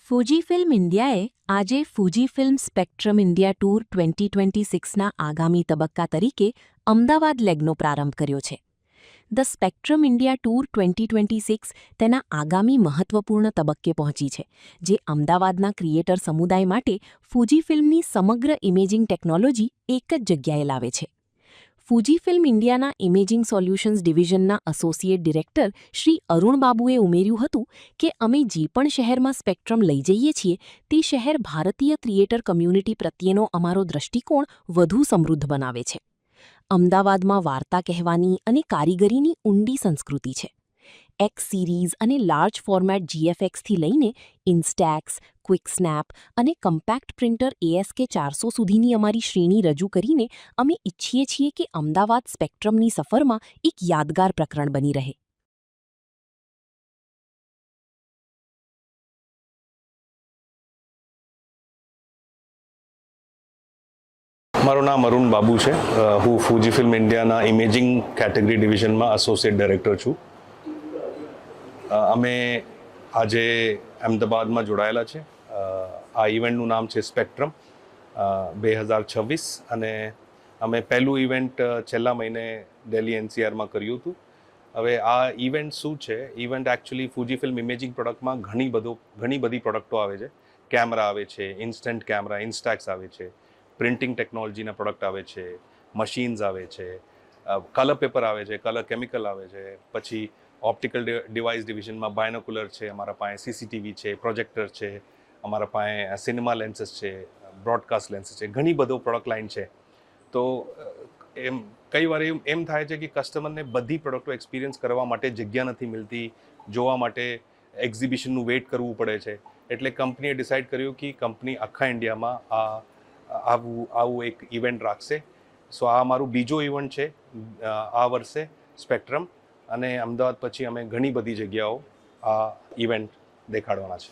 ફુજીફિલ્મ ઇન્ડિયાએ આજે ફુજીફિલ્મ spectrum India tour 2026ના આગામી તબક્કા તરીકે અમદાવાદ લેગનો પ્રારંભ કર્યો છે. ધ સ્પેક્ટ્રમ ઇન્ડિયા ટૂર 2026 તેના આગામી મહત્વપૂર્ણ તબક્કે પહોંચી છે, જે અમદાવાદના ક્રિએટર સમુદાય માટે ફુજીફિલ્મની સમગ્ર ઇમેજિંગ ટેકનોલોજી એક જ જગ્યાએ લાવે છે. ફુજીફિલ્મ ઇન્ડિયાના ઇમેજિંગ સોલ્યુશન્સ ડિવિઝનના એસોસિએટ ડિરેક્ટર શ્રી અરુણ બાબુએ ઉમેર્યું હતું કે અમે જે પણ શહેરમાં સ્પેક્ટ્રમ લઈ જઈએ છીએ તે શહેર ભારતીય ક્રિએટર કમ્યુનિટી પ્રત્યેનો અમારો દૃષ્ટિકોણ વધુ સમૃદ્ધ બનાવે છે. અમદાવાદમાં વાર્તા કહેવાની અને કારીગરીની ઊંડી સંસ્કૃતિ છે. એક્સ સિરીઝ અને લાર્જ ફોર્મેટ GFXથી લઈને ઇન્સ્ટેક્સ, ક્વિકસ્નેપ અને કમ્પેક્ટ પ્રિન્ટર ASK 400 સુધીની અમારી શ્રેણી રજૂ કરીને અમે ઈચ્છીએ છીએ કે અમદાવાદ સ્પેક્ટ્રમની સફરમાં એક યાદગાર પ્રકરણ બની રહે. મારું નામ અરુણ બાબુ છે. હું ફુજીફિલ્મ ઇન્ડિયાના ઇમેજિંગ કેટેગરી ડિવિઝનમાં એસોસિએટ ડાયરેક્ટર છું. અમે આજે અમદાવાદમાં જોડાયેલા છે. આ ઇવેન્ટનું નામ છે સ્પેક્ટ્રમ 2026 અને અમે પહેલું ઇવેન્ટ છેલ્લા મહિને દિલ્હી NCRમાં કર્યું હતું. હવે આ ઇવેન્ટ શું છે? ઇવેન્ટ એકચ્યુઅલી ફુજીફિલ્મ ઇમેજિંગ પ્રોડક્ટમાં ઘણી બધી પ્રોડક્ટો આવે છે. કેમેરા આવે છે, ઇન્સ્ટન્ટ કેમેરા, ઇન્સ્ટેક્સ આવે છે, પ્રિન્ટિંગ ટેકનોલોજીના પ્રોડક્ટ આવે છે, મશીન્સ આવે છે, કલર પેપર આવે છે, કલર કેમિકલ આવે છે, પછી ઓપ્ટિકલ ડિવાઇસ ડિવિઝનમાં બાયનોક્યુલર છે, અમારા પાસે CCTV છે, પ્રોજેક્ટર છે, અમારા પાસે સિનેમા લેન્સીસ છે, બ્રોડકાસ્ટ લેન્સીસ છે, ઘણી બધો પ્રોડક્ટ લાઇન છે. તો કઈ વાર એમ થાય છે કે કસ્ટમરને બધી પ્રોડક્ટો એક્સપિરિયન્સ કરવા માટે જગ્યા નથી મળતી, જોવા માટે એક્ઝિબિશનનું વેઇટ કરવું પડે છે. એટલે કંપનીએ ડિસાઇડ કર્યું કે કંપની આખા ઇન્ડિયામાં આવું એક ઇવેન્ટ રાખશે. સો આ અમારું બીજો ઇવેન્ટ છે આ વર્ષે સ્પેક્ટ્રમ, અને અમદાવાદ પછી અમે ઘણી બધી જગ્યાઓ આ ઇવેન્ટ દેખાડવાના છે.